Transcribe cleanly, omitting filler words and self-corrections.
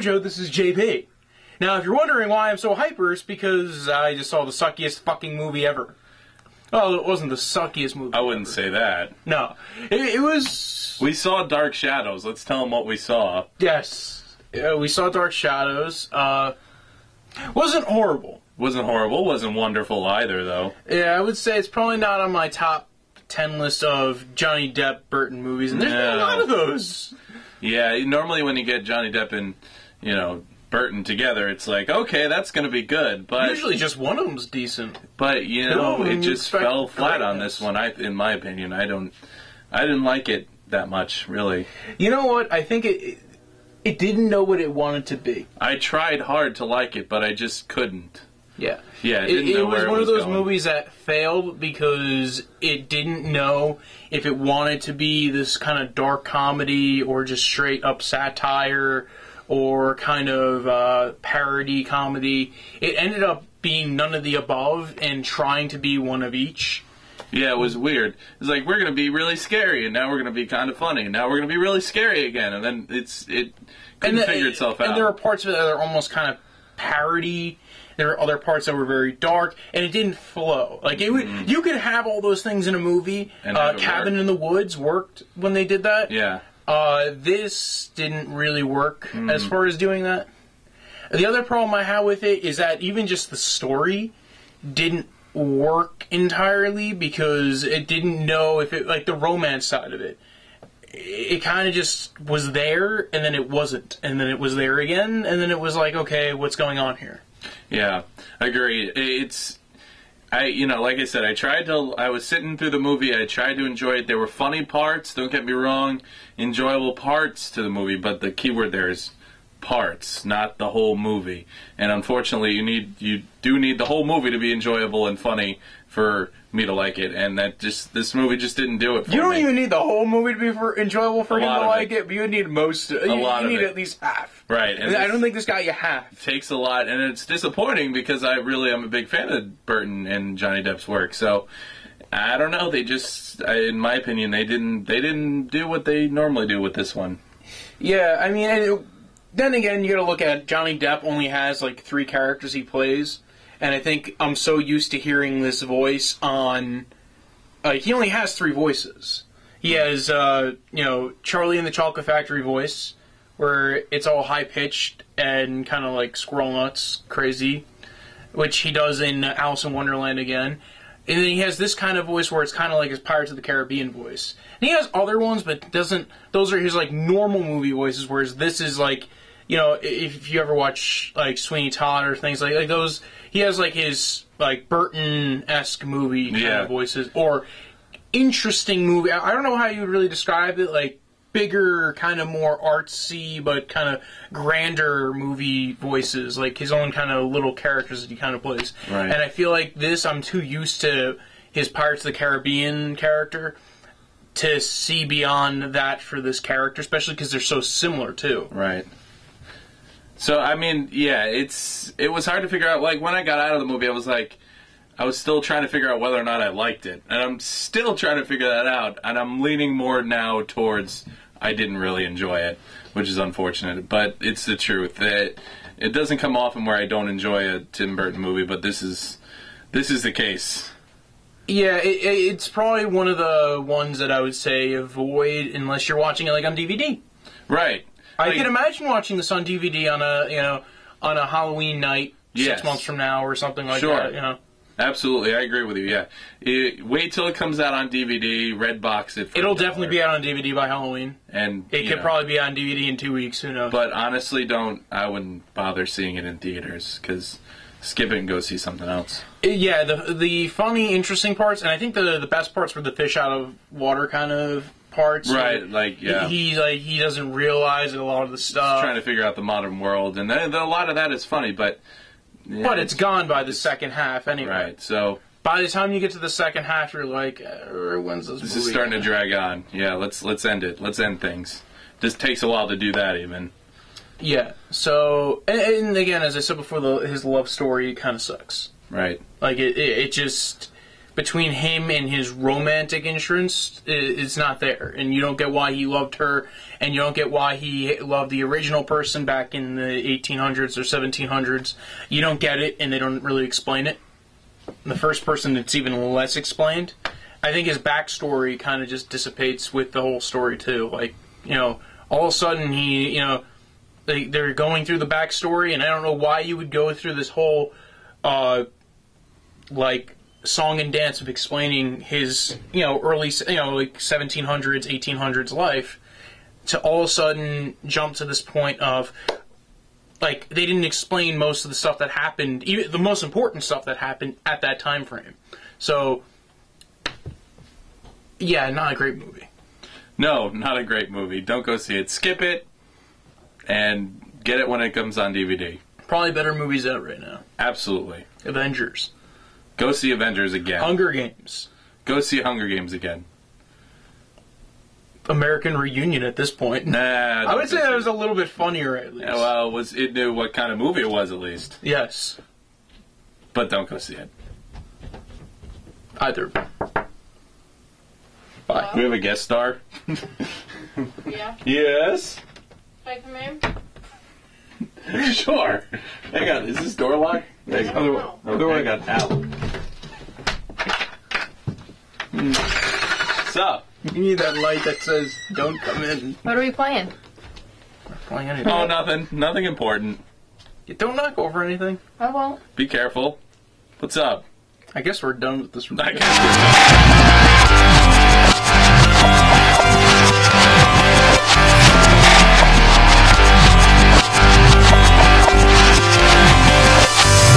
Wojo, this is JP. Now, if you're wondering why I'm so hyper, it's because I just saw the suckiest fucking movie ever. Well, it wasn't the suckiest movie I wouldn't ever. say that. No. It was... We saw Dark Shadows. Let's tell them what we saw. Yes. We saw Dark Shadows. Wasn't horrible. Wasn't horrible. Wasn't wonderful either, though. Yeah, I would say it's probably not on my top 10 list of Johnny Depp Burton movies, and there's been a lot of those. Yeah, normally when you get Johnny Depp and, Burton together, it's like, okay, that's going to be good, but... Usually just one of them's decent. But, it just fell flat on this one, in my opinion. I didn't like it that much, really. You know what? I think it didn't know what it wanted to be. I tried hard to like it, but I just couldn't. Yeah. Yeah, it was one of those movies that failed because it didn't know if it wanted to be this kind of dark comedy or just straight up satire or kind of parody comedy. It ended up being none of the above and trying to be one of each. Yeah, it was weird. It's like, we're going to be really scary, and now we're going to be kind of funny, and now we're going to be really scary again, and then it couldn't figure itself out. And there are parts of it that are almost kind of parody. There are other parts that were very dark, and it didn't flow. Like you could have all those things in a movie. Cabin in the Woods worked when they did that. Yeah. This didn't really work as far as doing that. The other problem I have with it is that even just the story didn't work entirely because it didn't know if it, like the romance side of it. It kind of just was there, and then it wasn't, and then it was there again, and then it was like, okay, what's going on here? Yeah, I agree. Like I said, I was sitting through the movie, I tried to enjoy it. There were funny parts, don't get me wrong, enjoyable parts to the movie, but the keyword there is parts, not the whole movie. And unfortunately, you do need the whole movie to be enjoyable and funny for me to like it, and this movie just didn't do it for me. You don't even need the whole movie to be enjoyable for you to like it, but you need most. You need at least half. Right. And I don't think this got you half. It takes a lot, and it's disappointing because I really am a big fan of Burton and Johnny Depp's work. So I don't know. They just, in my opinion, they didn't do what they normally do with this one. Yeah, I mean, then again, you got to look at Johnny Depp only has like 3 characters he plays. And I think I'm so used to hearing this voice on... he only has 3 voices. He has, Charlie in the Chocolate Factory voice, where it's all high-pitched and kind of like squirrel nuts, crazy, which he does in Alice in Wonderland again. And then he has this kind of voice where it's kind of like his Pirates of the Caribbean voice. And he has other ones, but doesn't... Those are his, like, normal movie voices, whereas this is, like... if you ever watch, like, Sweeney Todd or things like those, he has, like, his, like, Burton-esque movie kind of voices, or interesting movie. I don't know how you would really describe it, like, bigger, kind of more artsy, but kind of grander movie voices, like his own kind of little characters that he kind of plays. Right. And I feel like this, I'm too used to his Pirates of the Caribbean character to see beyond that for this character, especially because they're so similar, too. Right. So, I mean, yeah, it was hard to figure out. Like, when I got out of the movie, I was still trying to figure out whether or not I liked it. And I'm still trying to figure that out. And I'm leaning more now towards I didn't really enjoy it, which is unfortunate. But it's the truth. It doesn't come often where I don't enjoy a Tim Burton movie, but this is the case. Yeah, it's probably one of the ones that I would say avoid unless you're watching it, like, on DVD. Right. I can imagine watching this on DVD on a Halloween night 6 months from now or something like that. Absolutely, I agree with you. Yeah, wait till it comes out on DVD. Redbox it. It'll definitely be out on DVD by Halloween, and it could probably be on DVD in 2 weeks. Who knows? But honestly, I wouldn't bother seeing it in theaters because skip it and go see something else. Yeah, the funny, interesting parts, and I think the best parts were the fish out of water kind of parts. Right, he doesn't realize a lot of the stuff. He's trying to figure out the modern world, and a lot of that is funny, but it's gone by the second half anyway. Right, so by the time you get to the second half, you're like, when's this movie? This is starting to drag on. Yeah, let's end it. Let's end things. This takes a while to do that, even. Yeah. So, and again, as I said before, his love story kind of sucks. Right. Like it just between him and his romantic interests is not there, and you don't get why he loved her, and you don't get why he loved the original person back in the 1800s or 1700s. You don't get it, and they don't really explain it. The first person, it's even less explained. I think his backstory kind of just dissipates with the whole story too. Like, all of a sudden they're going through the backstory, and I don't know why you would go through this whole song and dance of explaining his, early, like 1700s, 1800s life, to all of a sudden jump to this point of, like, they didn't explain most of the stuff that happened, even the most important stuff that happened at that time frame. So, yeah, not a great movie. No, not a great movie. Don't go see it. Skip it, and get it when it comes on DVD. Probably better movies out right now. Absolutely. Avengers. Go see Avengers again. Hunger Games. Go see Hunger Games again. American Reunion at this point. Nah. I would say that was a little bit funnier, at least. Yeah, well, it knew what kind of movie it was, at least. Yes. But don't go see it. Either. Bye. We have a guest star. Yeah. Yes. Should I come in? Sure. Hang on. Is this door locked? Other one I got out. What's up? You need that light that says, "Don't come in." What are we playing? We're playing anything. Oh, nothing. Nothing important. Don't knock over anything. I won't. Be careful. What's up? I guess we're done with this. I guess we're done.